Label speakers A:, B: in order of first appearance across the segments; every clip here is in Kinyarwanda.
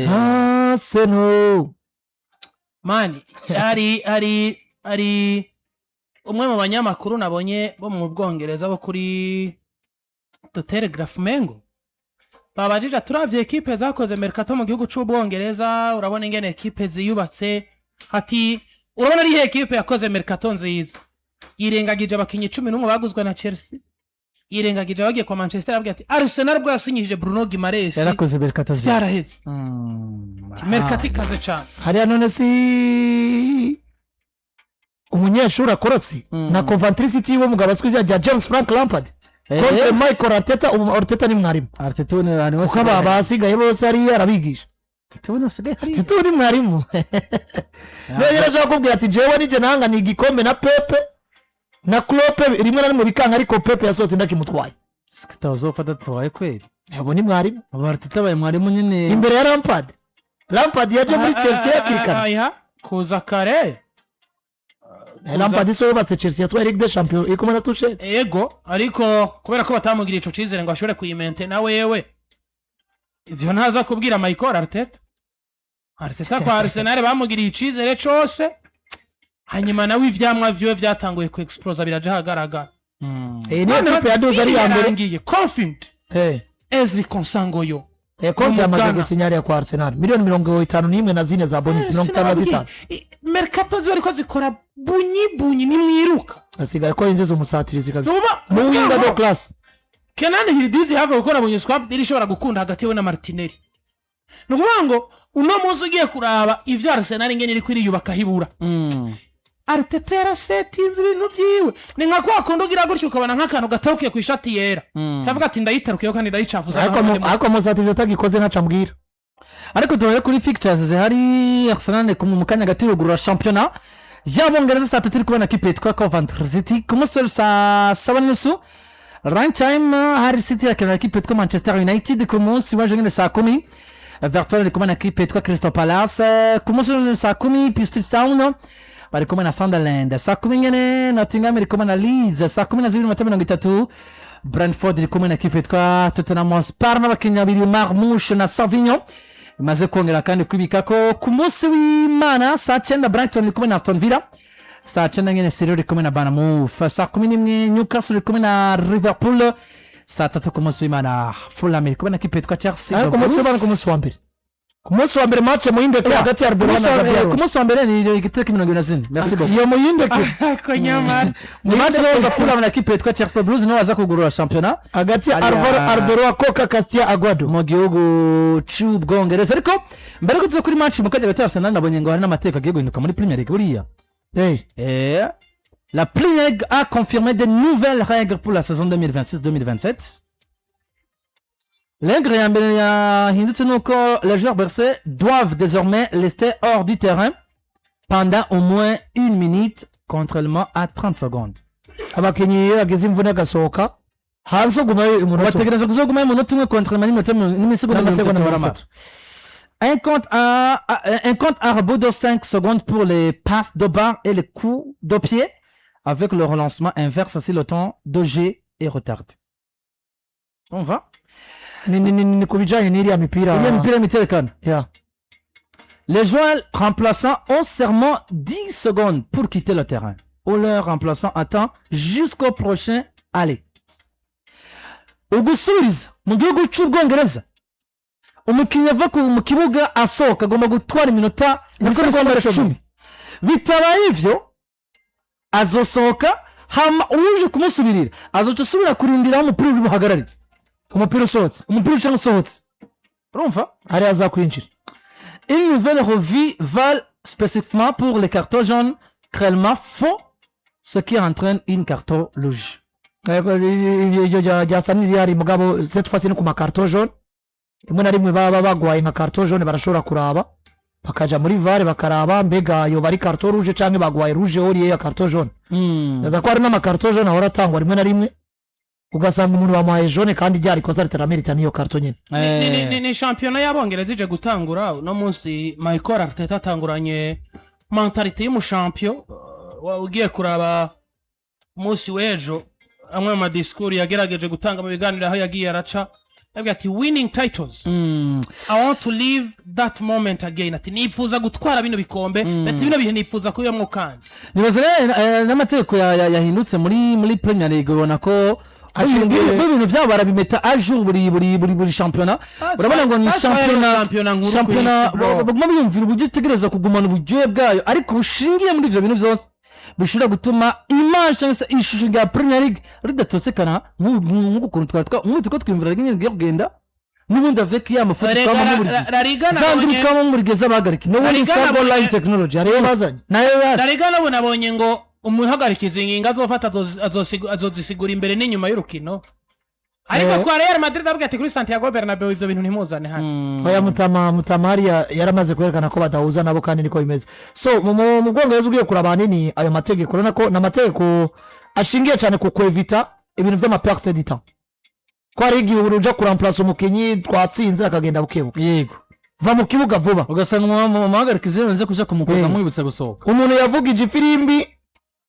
A: Arsenal
B: mani ari umwe mu banyamakuru nabonye bo mu Bwongereza bo kuri The Telegraph Mengo babajije turavye equipe zakoze mercato mu gihugu c'Ubwongereza urabona ingene equipe ziyubatse ati urabona ari equipe yakoze mercato nziza yirengagije abakinyi 11 baguzwe na Chelsea yirengagije bagiye kwa Manchester abwiye ati Arsenal bwo yasinyije Bruno Guimaraes
A: yarakoze mercato nziza
B: yaraheze mercato ikaze cyane
A: hariya none si umunyeshuri akorotse na Coventry City wo mugabo aswize ya James Frank Lampard contre Michael Arteta Arteta ni mwarimu
C: Arteta ni ari wose
A: ukaba basigaye bose ari arabigisha Arteta ni mwarimu rero ashaka kubwira ati jewe nije nanga ni igikombe na Pepe na Klopp rimwe na rimwe bikanga ariko Pepe yasohotse ndakimutwaye
C: sikatazofata twaye kweli
A: yabo ni mwarimu
C: Arteta baye mwarimu nyene
A: imbere ya Lampard yaje muri Chelsea yakirikana
B: kuza kare
A: Lampard so yubatse Chelsea yatwaye Ligue des Champions iko mana tushe
B: ego ariko kubera ko batamugira ico cizere ngo ashobore kuyimente na wewe ivyo ntaza kubwira Michael Arteta kwa Arsenal bamugiriye icizere cose hanyuma nawe ivyamwa vyo vyatanguye ku explose biraje hagaragara
A: niyo Pepe yadoza ari yambere
B: ngiye confident Ezri Konsangoyo
A: Konsa yamaze gusinyara kwa Arsenal milioni 51 na zine za bonus 55
B: mercato zibari ko zikora bunyi ni mwiruka
A: asigaye ko inzezo umusatirizi kabisa mu winga do class
B: Kenan Hildizi have gukora bunyi squad irishobora gukunda hagati we na Martinelli nukubango uno muzi ugiye kuraba ivyo Arsenal ngene iri kwiriyubaka hibura Arteta yarasetinze ibintu vyiwe ni nka kwa kondogira gutyo ukabana nk'akantu gatarukiye ku ishati yera cyavuga ati ndayitarukiye kandi ndayicafuza
A: ariko musatize atagikoze nacambwira
C: ariko duhere kuri fixtures zihari Arsenal ku mukanya gatirugura championnat y'Abongereza saa 3 kubona kipe yitwa Coventry City ku musoro saa 7:30 run time hari City yakina kipe yitwa Manchester United ku munsi wa jengene saa 10 Everton kubona kipe yitwa Crystal Palace ku musoro saa 10 Ipswich Town bari kumwe na Sunderland saa 10 ngene Nottingham iri kumwe na Leeds saa 12:30 Brentford iri kumwe na kipe yitwa Tottenham Hotspur n'abakinnyi babiri Marmoush na Savinho imaze kongera kandi kwibikako ku munsi w'Imana saa 9 Brighton iri kumwe na Aston Villa saa 9 ngene City iri kumwe na Bournemouth saa 11 Newcastle iri kumwe na Liverpool saa 3 ku munsi w'Imana Fulham iri kumwe na kipe yitwa Chelsea
A: ariko ku munsi wa mbere match mu yindeke hagati ya Arbeloa na Zabia
C: ku munsi wa mbere ni igiteke 24 merci beaucoup
A: iyo mu yindeke
B: ko nyamara
C: ni match za Fulham na kipe yitwa Chelsea Blues no waza kugurura championnat
A: hagati ya Arbeloa Coca Castia Aguado
C: mu gihugu c'Ubwongereza ariko mbere ko tuza kuri match mu kajya Arsenal nabonye ngo hari n'amateka agiye guhinduka muri Premier League buriya la Premier League a confirmé de nouvelles règles pour la saison 2026-2027. L'ingrédient yambere yahindutse nuko les joueurs bercés doivent désormais rester hors du terrain pendant au moins 1 minute contrairement à 30 secondes.
A: Abakinyi bageze imvune gasohoka hanze gumayo umunota
C: bategereza kuzoguma umunota umwe contrairement n'imisegonda 30. Un compte à rebours de 5 secondes pour les passes de barre et les coups de pied avec le relancement inverse si le temps de jet est retardé. On va
A: ni kubijanye n'iriya mipira
C: miterekano les joueurs remplaçants ont seulement 10 secondes pour quitter le terrain ou leur remplaçant attend jusqu'au prochain aller ugusubiriza mu gihugu c'Ubwongereza umukinnyi ava mu kibuga asohoka agomba gutwara iminota n'amasegonda 10 bitabaye ivyo azosohoka hama uje kumusubirira azoca asubira kurindira umupira uri buhagarare umupira usohotse urumva
A: ari azakwinjira.
C: Une nouvelle revue valent spécifiquement pour les cartons jaunes clairement faux ce qui entraîne une carton rouge.
A: Iyo jasaniri ari mugabo cette fois-ci ku makarton jaune imwe na rimwe baba bagwaye nka carton jaune barashobora kuraba bakaja muri VAR bakaraba mbega yo bari carton rouge canke bagwaye rouge horiye ya carton jaune. Yaza ko ari n'amakarton jaune ahora atangwa rimwe na rimwe ugasanga umuntu bamuhaye jaune kandi ryari koza ritaramerita niyo carton nyene.
B: Ni championnat y'Abongereza ije gutangura no munsi Michael Arteta atanguranye mentalite y'umushampion ugiye kuraba munsi wejo amwe mu discours yagerageje gutanga mu biganiro aho yagiye araca avuga ati winning titles I want to live that moment again ati nifuza gutwara bino bikombe ati bino bihe nifuza kubiyamwo kandi
C: nibaza n'amategeko yahindutse muri Premier League ubona ko ibintu byabo barabimeta ajour buri championnat urabona ngo ni championnat baguma biyumvira uburyo utegereza kugumana uburyohe bwayo ariko bushingiye muri ivyo bintu byose bishobora gutuma image cyangwa se ishusho ya Premier League ridatotsekana nk'ukuntu twiko twimvira nyine kugenda n'ubundi avec ya mafoto twamuri Landry twamurigeza bagariki no woni sabo line technology ariyo bazanye nayo yasi
B: Dariga nabo nabonye ngo umuhagarikiza ingingo azofata azozisigura imbere n'inyuma y'urukino ariko kwa Real Madrid avuga ati kuri Santiago Bernabeu ivyo bintu ntimuzane hano
A: oya mutamari yaramaze kwerekana ko badahuza nabo kandi niko bimeze so mu Bwongereza ugiye kuraba nini ayo mategeko urabona ko n'amategeko ashingiye cyane ku kwevita ibintu vy'ama perte du temps ko ari igihe uruja kuramplace umukinyi twatsinze akagenda bukebuka
C: yego
A: va mu kibuga vuba
C: ugasanga mu mahagarikiza nze kuja kumukoka mwibutsa gusohoka
A: umuntu yavugije ifirimbi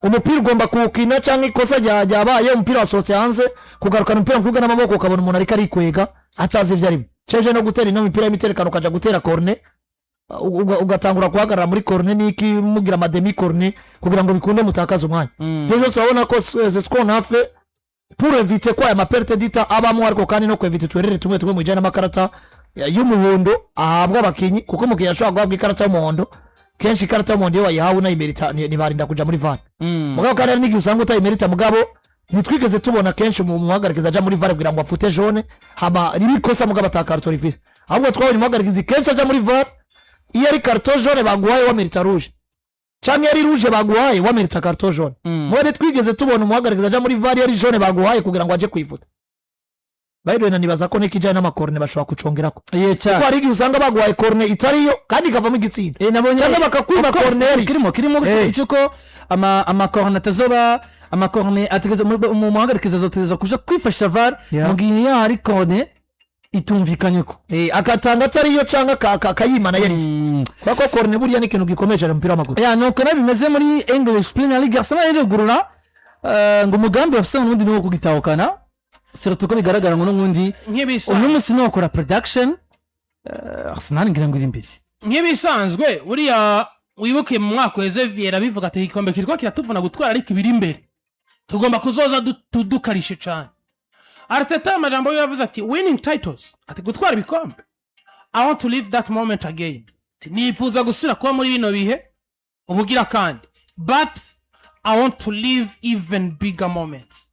A: umupira ugomba kuwukina cyangwa ikosa ryabaye umupira wasohotse hanze kugarukana umupira mkuga n'amaboko ukabona umuntu ariko arikwega atazi ivyo arimo ceje no gutera ino mipira y'imiterekano ukaja gutera corner ugatangura guhagarara muri corner niki mugira amademi corner kugira ngo bikunde mutakaza umwanya byose urabona ko score nafe pour éviter quoi ma perte d'ita abamo ariko kandi no kwevita twerere tumwe mu jana makarata y'umuhondo ahabwa abakinyi kuko mugiye ashobora guhabwa ikarata y'umuhondo kenshi ikarata y'umuhondo wayihawe na imerita nibarinda kuja muri VAR mugabo kandi ari nigi usanga utayimerita mugabo nitwigeze tubona kenshi mu muhagarikiza aja muri VAR kugira ngo afute jaune haba ribikosa mugabo atakarto rifise ahubwo twabonye muhagarikiza kenshi aja muri VAR iyo ari karto jaune baguhaye wamerita rouge cyangwa ari rouge baguhaye wamerita karto jaune mwere twigeze tubona umuhagarikiza aja muri VAR ari jaune baguhaye kugira ngo aje kwifuta Bible nanibaza ko nikijana n'amakorne bashobora kucongerako kuko ari igihe usanga baguhaye korne itariyo kandi ikavamo igitsinda
C: nabonye
A: cyangwa bakakwiba korneri
C: kirimo cyuko amakorne atazoba amakorne ategeza mu muhagarikiza azotegeza kuja kwifasha VAR mu gihe yari korne itumvikanye ko
A: akatanga atariyo cyangwa kayimana yari kuko korne buriya ni ikintu gikomeye cyane mu mupira w'amaguru
C: nuko nabimeze muri English Premier League Arsenal irigurura ngo umugambi wafise n'undi niwo kugitahukana Siratuko bigaragara ngo n'ubundi umunsi no gukora production Arsenal ngira ngo iri imbere
B: nk'ibisanzwe uriya wibuke mu mwaka weze Viera bivuga ati igikombe kiriko kiratuvuna gutwara ariko ibiri imbere tugomba kuzoza dukarishe cyane Arteta amajambo yavuze ati winning titles ati gutwara ibikombe I want to live that moment again nifuza gusura kuba muri bino bihe ubugira kandi but I want to live even bigger moments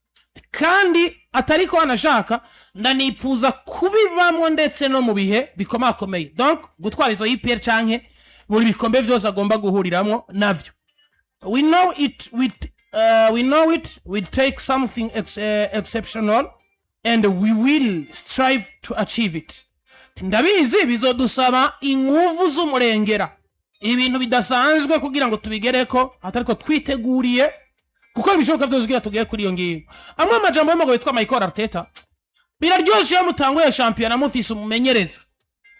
B: kandi atariko anashaka ndanipfuza kubibamwo ndetse no mu bihe bikomakomeye donc gutwara izo IPR canke buri bikombe vyose agomba guhuriramwo navyo we know it will take something exceptional and we will strive to achieve it ndabizi bizodusaba inguvu z'umurengera ibintu bidasanzwe kugira ngo tubigereko atariko twiteguriye kuko bishoboka byose kugira tugiye kuri iyo ngiyo amwe amajambo y'amago yitwa Michael Arteta biraryoshe mutanguye champion mufise umumenyereza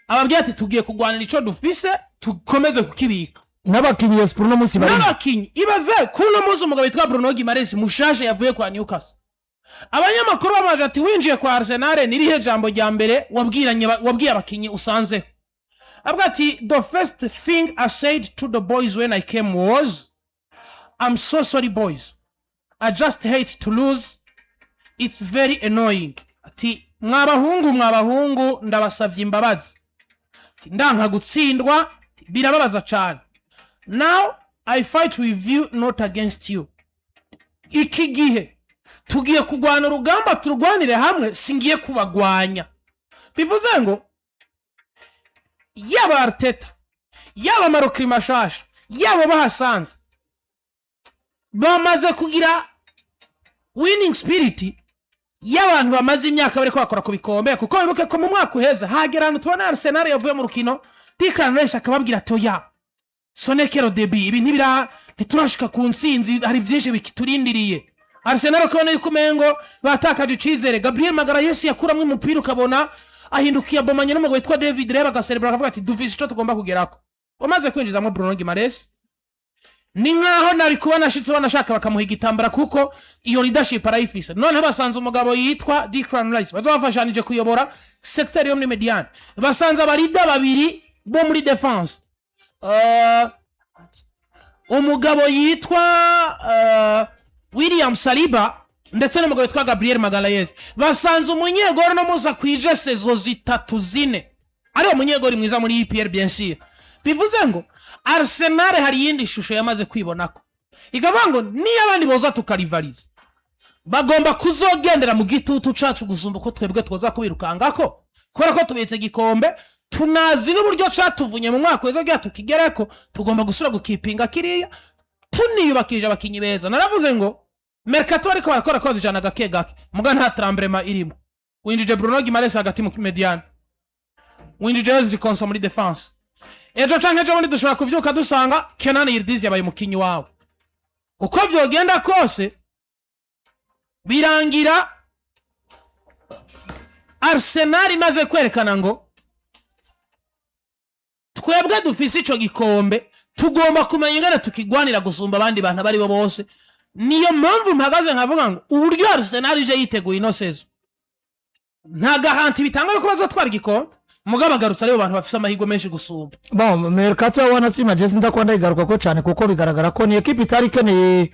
B: ababwiye ati tugiye kugwanira ico dufise tukomeze kukibika
A: n'abakinyi ya Spurs no munsi bari
B: n'abakinyi ibaze kuno munsi umugabo yitwa Bruno Guimaraes Mashasha yavuye kwa Newcastle abanyamakuru bamaje ati winjiye kwa Arsenal nirihe jambo rya mbere wabwiye abakinyi usanze abwa ati the first thing I said to the boys when I came was I'm so sorry boys I just hate to lose it's very annoying ati mwabahungu ndabasavye imbabazi ndanka gutsindwa birababaza cyane now I fight with you not against you iki gihe tugiye kugwana urugamba turwanire hamwe singiye kubagwanya bivuze ngo yaba Arteta yaba Marokri Mashasha yaba bahasanze bamaze kugira winning spirit y'abantu bamaze imyaka bariko bakora ku bikombe kuko bibuke ko mu mwaka uheza hagerana tubona Arsenal yavuye mu rukino Declan Rice akababwira toya sonekero debi ibi ntiturashika ku nsinzi hari byinshi bikiturindiriye Arsenal ko yuko mengo batakaje icizere Gabriel Magalhaes yakuramwe umupira ukabona ahindukiye bomanye n'umugabo witwa David Reba gaserebra akavuga ati dufise ico tugomba kugerako umaze kwinjizamo Bruno Guimaraes ni nkaho nari kuba nashitse banashaka bakamuha igitambara kuko iyo leadership arayifise none basanze umugabo yitwa Declan Rice bazabafashanije kuyobora secteur yo muri mediane basanze abarida babiri bo muri defense umugabo yitwa William Saliba ndetse n'umugabo yitwa Gabriel Magalhaes basanze umunyegoro no muza kwije sezo zitatu zine ari umunyegori mwiza muri EPR bien sûr bivuze ngo Arsenal hari yindi shusho yamaze kwibonako ikavuga ngo niyo abandi boza tukarivaliza bagomba kuzogendera mu gitutu cacu gusumba ko twebwe twoza kubirukangako kubera ko tubetse gikombe tunazi n'uburyo catuvunye mu mwaka weza gya tukigereko tugomba gusura gukipinga kiriya tuniyubakije abakinyi beza naravuze ngo Mercato ariko barakora koze jana gake gake muga nta tremblema irimo winjije Bruno Guimaraes hagati mu mediane winjije Ezri Konsa muri defense ejo canke ejo muri dushobora kuvyuka dusanga Kenan Yildiz yabaye umukinyi wawe uko vyogenda kose birangira Arsenal imaze kwerekana ngo twebwe dufise ico gikombe tugomba kumenya ingene tukigwanira gusumba abandi bantu bari bo bose niyo mpamvu mpagaze nkavuga ngo uburyo Arsenal ije yiteguye ino sezo nta garanti bitanga yuko bazatwara igikombe mugabo agarutse aribo bantu bafise amahirwe menshi gusumba
A: bon Mercato yabona si Manchester ndakunda igaruka ko cyane kuko bigaragara ko ni equipe itari keneye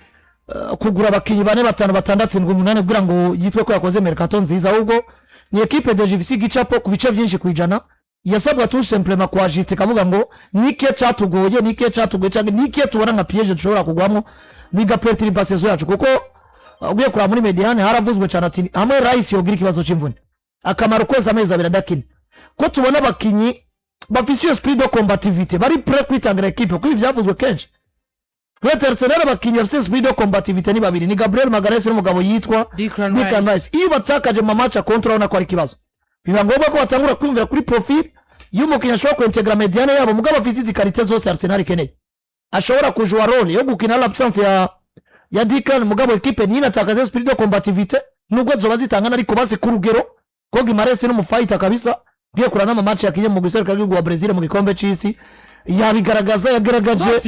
A: kugura abakinyi 4 5 6 7 8 kugira ngo yitwe ko yakoze Mercato nziza ahubwo ni equipe de Grevisse gicapo ku bice byinshi kwijana yasabwa tout simplement kwa juste kavuga ngo nike cyatugoye cyane nike tubona nka piège dushobora kugwamo biga perturba saison yacu kuko ugiye kura muri mediane haravuzwe cyane ati hamwe Rice yogira ikibazo cy'imvune akamaro kweza amezi abiri adakina ko tubona abakinyi bafise esprit de combativité bari prêt kwitangira equipe kuko ivyavuzwe kenshi Arsenal abakinyi bafise esprit de combativité ni babiri ni Gabriel Magalhaes n'umugabo yitwa Declan Rice iyo batakaje mu match contre ona ko ari kibazo biba ngombwa ko batangura kwumvira kuri profil y'umukinyi ashobora kwintegra mediane yabo mugabo afise izi qualité zose Arsenal ikeneye ashobora kujua role yo gukina l'absence ya Declan mugabo equipe ni inatakaza esprit de combativité nubwo zoba zitangana ariko base ku rugero ko Guimaraes n'umufighter kabisa giye kurana mu match yakiye mu guseruka rw'u Brazil mu gikombe c'isi yabigaragaza yagaragaje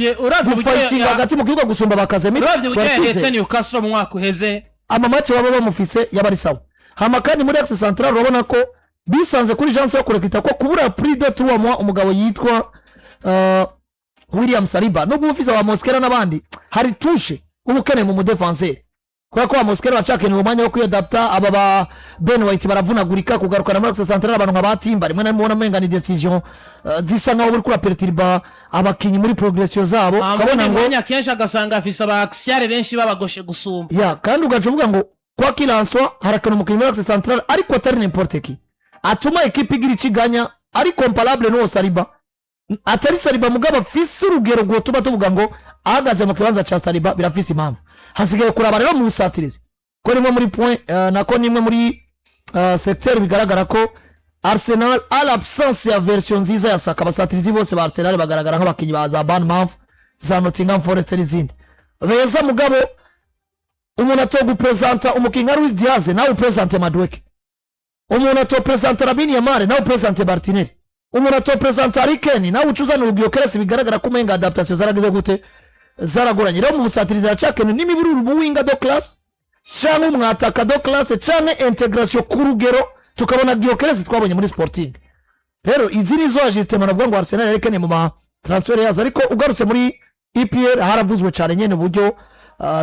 A: fighting hagati mu kibuga gusumba bakazemira
B: uravye bugeye Newcastle mu mwaka uheze
A: ama match baba bamufise yabari sawa hama kandi muri axe central urabona ko bisanze kuri chance yo kurekita ko kubura prix de 3 mois umugabo yitwa William Saliba no gufisa wa Mosquera nabandi hari touche ubukene mu defenseur kwa ko Mosquera bacake ni umanya wo kuyadapta aba ba Ben White baravunagurika kugarukana muri axe central abantu nkabatimba rimwe na rimwe menga ni decision zisa nkaho buri kuri perturba abakinyi muri progression zabo
B: kabona ngo nyakensha agasanga afisa aba axiare benshi babagoshe gusumba
A: ya kandi ugacuvuga ngo kwa kilanswa harakana umukinyi muri axe central ariko atari n'importe qui atuma equipe igira ikiganya ari comparable no Saliba atari Saliba mugabo afise urugero gwo tuba tuvuga ngo ahagaze mu kibanza ca Saliba birafise impamvu hasigaye kuraba rero mu busatirizi ko rimwe muri point nako nimwe muri secteur bigaragara ko Arsenal à l'absence ya version nziza ya Saka basatirizi bose ba Arsenal bagaragara nk'abakinyi baza Bournemouth za Nottingham Forest n'izindi beza mugabo umuntu atogupresenta umukinyi Luis Diaz nawe upresente Madueke umuntu atopresenta Lamine Yamal nawe upresente Martinelli umuntu atopresenta Harry nawe ucuzana urugyo keresi bigaragara ko menga adaptation zarageze gute zaragoranye rero mu busatirizi aracakene n'imibururu buwinga do class cyangwa umwataka do class cyangwa integration ku rugero tukabona Gyökeres twabonye muri Sporting rero izi nizo ajustement navuga ngo Arsenal yerekane mu transfer yazo ariko ugarutse muri EPR haravuzwe cyane nyene uburyo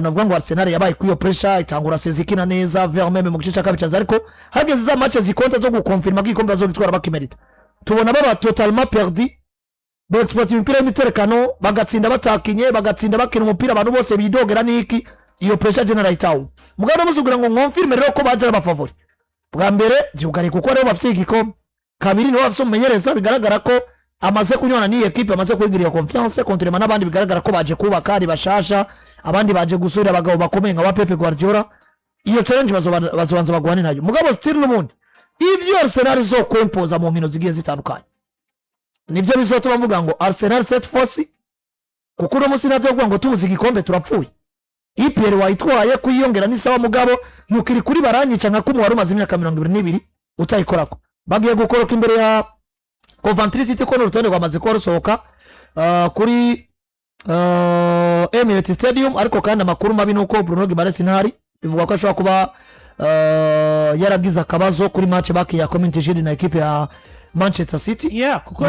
A: navuga ngo Arsenal yabaye kuri yo pressure itangura sezikina neza vers même mu gice cya kabiri cyaza ariko hageze za match zikonta zo gukonfirma gikombe zo bitwara bakimerita tubona baba totalement perdu exploit imipira y'imiterekano bagatsinda batakinye bagatsinda bakina umupira abantu bose bidogera niki iyo pressure general itawu mugabo musugura ngo nkonfirme rero ko baje abafavori bwa mbere byugari kuko rero bafite igikombe kabiri no bafite umumenyereza bigaragara ko amaze kunyona ni equipe amaze kwigirira confiance contre n'abandi bigaragara ko baje kubaka ari bashasha abandi baje gusura abagabo bakomeye nka Pepe Guardiola iyo challenge bazobanza bagwane nayo mugabo still n'ubundi ibyo Arsenal zo kwempoza mu nkino zigiye zitandukanye nivyo bizotuma mvuga ngo Arsenal set force kuko no musi navyo kuvuga ngo tubuze igikombe turapfuye IPR wayitwaye kuyiyongera ni sawa mugabo nukiri kuri baranyica nka kumu wari umaze imyaka 22 utayikorako bagiye gukoroka imbere ya Coventry City ko n'urutonde rwamaze ko rusohoka kuri Emirates Stadium ariko kandi amakuru mabi nuko Bruno Guimaraes ntari bivuga ko ashobora kuba yaragize akabazo kuri match bakiya Community Shield na equipe ya Manchester City.
B: Kuko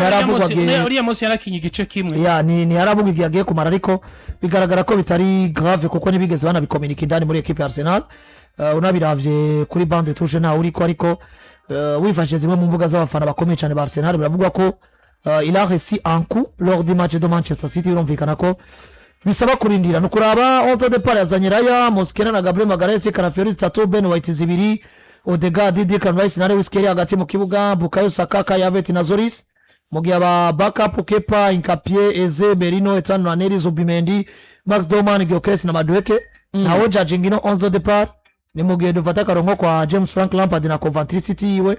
B: uriya munsi yarakinye igice kimwe.
A: Ni yaravuga ibyo yagiye kumara ariko bigaragara ko bitari grave kuko nibigeze banabikomunika indani muri equipe ya Arsenal. Unabiravye kuri bande touche na uriko ariko wifashe zimwe mu mvuga z'abafana bakomeye cyane ba Arsenal biravugwa ko il a reçu un coup lors du match de Manchester City. Urumvikana ko bisaba kurindira no kuraba auto depart yazanye Raya Mosquera na Gabriel Magalhaes, Calafiori, Tato, Ben White zibiri, Odegaard, Declan Rice na Lewis Kelly hagati mu kibuga, Bukayo Saka, Havertz na Zoris mugihe aba backup Kepa, Nkapie, Eze, Merino, Ethan Nwaneri, Zubimendi, Max Doman, Gyökeres na Madueke. Naho judging ino 11 de depart ni mugihe dufata karongo kwa James Frank Lampard na Coventry City iwe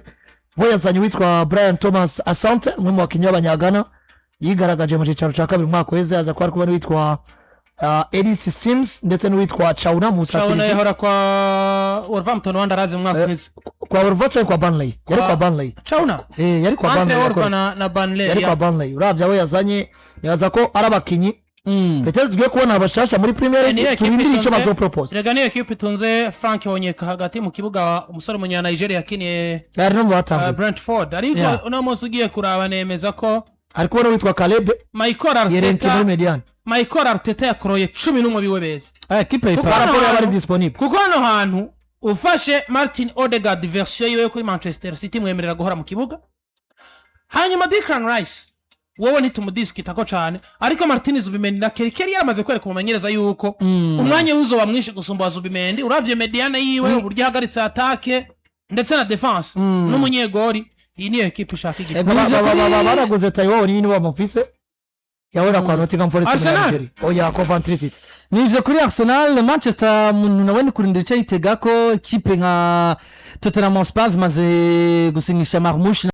A: bo yazanye witwa Brian Thomas Asante umwe mu bakinnyi b'abanyagana yigaragaje mu cyicaro cya kabiri mwaka weze aza kwa kuba witwa Elise Sims ndetse n'uwitwa Chauna Musatirizi.
B: Chauna yahora kwa Wolverhampton Wanderers mu mwaka weze
A: kwa Wolverhampton kwa Burnley yari kwa Burnley.
B: Chauna
A: yari kwa Burnley
B: na Burnley
A: yari kwa Burnley. Uravya we yazanye yaza ko arabakinyi Peters tugiye kubona abashasha muri Premier League turindira icyo bazo propose.
B: Rega niyo equipe tunze Frank Onyeka hagati mu kibuga umusore munya Nigeria yakiniye
A: yari no batanga
B: Brentford ariko uno munsi ugiye kuraba nemeza ko
A: ariko no witwa Caleb
B: Michael Arteta yakoroye 11 biwe beza
C: equipe
A: iparafora yari disponible
B: kuko hano hantu ufashe Martin Odegaard version yiwe kuri Manchester City mwemerera guhora mu kibuga hanyuma Declan Rice wowe ntitumudiskita ko cyane ariko Martinez Zubimendi na Kelly yaramaze kwereka umumenyereza yuko umwanya wuzo bamwishe gusumba Zubimendi uravye mediane yiwe uburyo hagaritse attaque ndetse na defense n'umunyegori iyi niyo equipe ishaka
A: igitego baraguze Taiwo ni bamufise yahora kwa Nottingham Forest na Nigeria oya Coventry City
C: nivyo kuri Arsenal. Manchester muntu nawe ni kurindira icyo yitega ko ikipe nka Tottenham Hotspur maze gusinyisha Marmoush